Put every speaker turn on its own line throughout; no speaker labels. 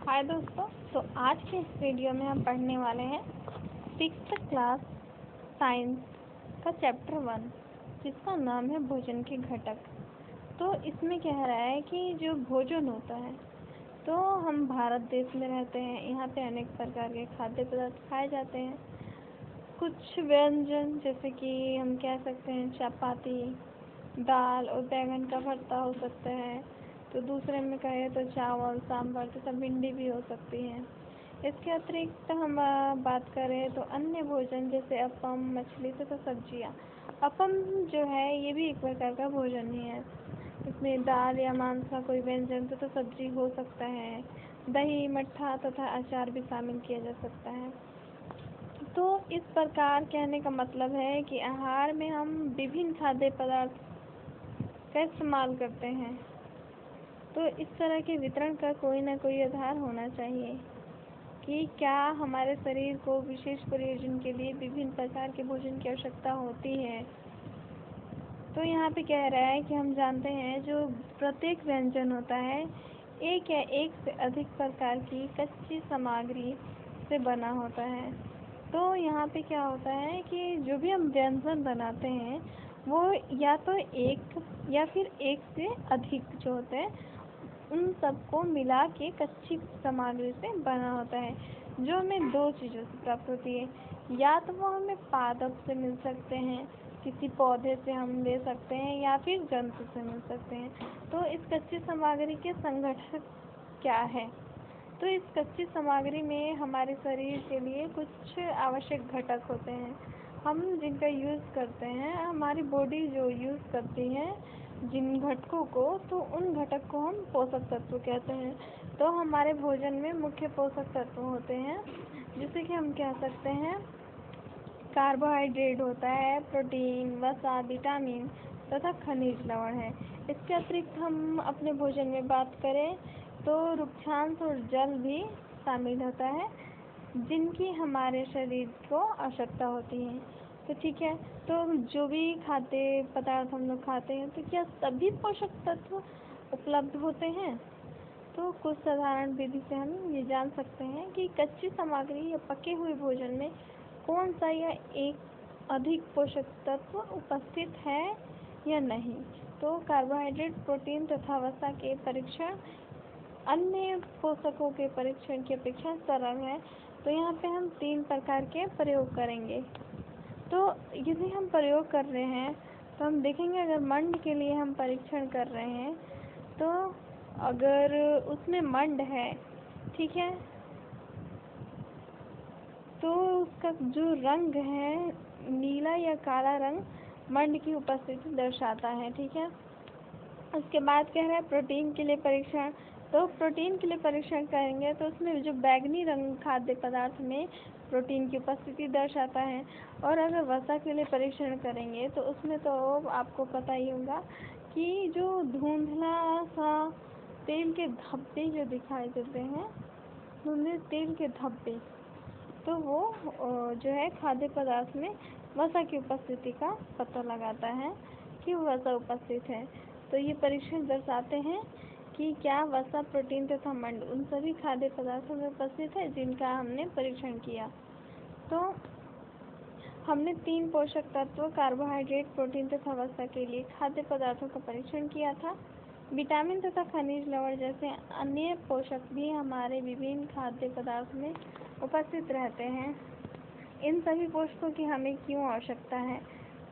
हाय दोस्तों। तो आज के इस वीडियो में हम पढ़ने वाले हैं 6th क्लास साइंस का चैप्टर 1 जिसका नाम है भोजन के घटक। तो इसमें कह रहा है कि जो भोजन होता है, तो हम भारत देश में रहते हैं, यहाँ पे अनेक प्रकार के खाद्य पदार्थ खाए जाते हैं। कुछ व्यंजन जैसे कि हम कह सकते हैं चपाती, दाल और बैंगन का भरता हो सकता है। तो दूसरे में कहें तो चावल, सांभर तथा भिंडी भी हो सकती है। इसके अतिरिक्त हम बात करें तो अन्य भोजन जैसे अपम, मछली तथा सब्जियां। अपम जो है ये भी एक प्रकार का भोजन ही है। इसमें दाल या मांस का कोई व्यंजन तथा सब्जी हो सकता है। दही, मट्ठा तथा अचार भी शामिल किया जा सकता है। तो इस प्रकार कहने का मतलब है कि आहार में हम विभिन्न खाद्य पदार्थ का इस्तेमाल करते हैं। तो इस तरह के वितरण का कोई ना कोई आधार होना चाहिए कि क्या हमारे शरीर को विशेष प्रयोजन के लिए विभिन्न प्रकार के भोजन की आवश्यकता होती है। तो यहाँ पे कह रहा है कि हम जानते हैं जो प्रत्येक व्यंजन होता है एक या एक से अधिक प्रकार की कच्ची सामग्री से बना होता है। तो यहाँ पे क्या होता है कि जो भी हम व्यंजन बनाते हैं वो या तो एक या फिर एक से अधिक जो होते हैं उन सबको मिला के कच्ची सामग्री से बना होता है, जो हमें दो चीज़ों से प्राप्त होती है। या तो वो हमें पादप से मिल सकते हैं, किसी पौधे से हम ले सकते हैं, या फिर जंतु से मिल सकते हैं। तो इस कच्ची सामग्री के संगठक क्या है? तो इस कच्ची सामग्री में हमारे शरीर के लिए कुछ आवश्यक घटक होते हैं, हम जिनका यूज़ करते हैं। हमारी बॉडी जो यूज़ करती है जिन घटकों को, तो उन घटक को हम पोषक तत्व कहते हैं। तो हमारे भोजन में मुख्य पोषक तत्व होते हैं, जैसे कि हम कह सकते हैं कार्बोहाइड्रेट होता है, प्रोटीन, वसा, विटामिन तथा खनिज लवण है। इसके अतिरिक्त हम अपने भोजन में बात करें तो रुक्षांश और जल भी शामिल होता है, जिनकी हमारे शरीर को आवश्यकता होती है। तो ठीक है, तो जो भी खाद्य पदार्थ हम लोग खाते हैं तो क्या सभी पोषक तत्व उपलब्ध होते हैं? तो कुछ साधारण विधि से हम ये जान सकते हैं कि कच्ची सामग्री या पके हुए भोजन में कौन सा या एक अधिक पोषक तत्व उपस्थित है या नहीं। तो कार्बोहाइड्रेट, प्रोटीन तथा वसा के परीक्षण अन्य पोषकों के परीक्षण की अपेक्षा सरल है। तो यहाँ पे हम 3 प्रकार के प्रयोग करेंगे। तो यदि हम प्रयोग कर रहे हैं तो हम देखेंगे, अगर मंड के लिए हम परीक्षण कर रहे हैं तो अगर उसमें मंड है, ठीक है, तो उसका जो रंग है नीला या काला रंग मंड की उपस्थिति दर्शाता है, ठीक है। उसके बाद कह रहा है प्रोटीन के लिए परीक्षण। तो प्रोटीन के लिए परीक्षण करेंगे तो उसमें जो बैंगनी रंग खाद्य पदार्थ में प्रोटीन की उपस्थिति दर्शाता है। और अगर वसा के लिए परीक्षण करेंगे तो उसमें तो आपको पता ही होगा कि जो धुंधला सा तेल के धब्बे जो दिखाई देते हैं, धुंधले तेल के धब्बे, तो वो जो है खाद्य पदार्थ में वसा की उपस्थिति का पता लगाता है कि वसा उपस्थित है। तो ये परीक्षण दर्शाते हैं कि क्या वसा, प्रोटीन तथा मंड उन सभी खाद्य पदार्थों में उपस्थित है जिनका हमने परीक्षण किया। तो हमने 3 पोषक तत्व कार्बोहाइड्रेट, प्रोटीन तथा वसा के लिए खाद्य पदार्थों का परीक्षण किया था। विटामिन तथा खनिज लवण जैसे अन्य पोषक भी हमारे विभिन्न खाद्य पदार्थ में उपस्थित रहते हैं। इन सभी पोषकों की हमें क्यों आवश्यकता है?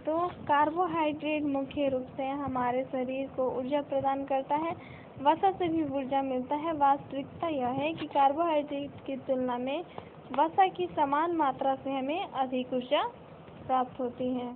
तो कार्बोहाइड्रेट मुख्य रूप से हमारे शरीर को ऊर्जा प्रदान करता है, वसा से भी ऊर्जा मिलता है। वास्तविकता यह है कि कार्बोहाइड्रेट की तुलना में वसा की समान मात्रा से हमें अधिक ऊर्जा प्राप्त होती है।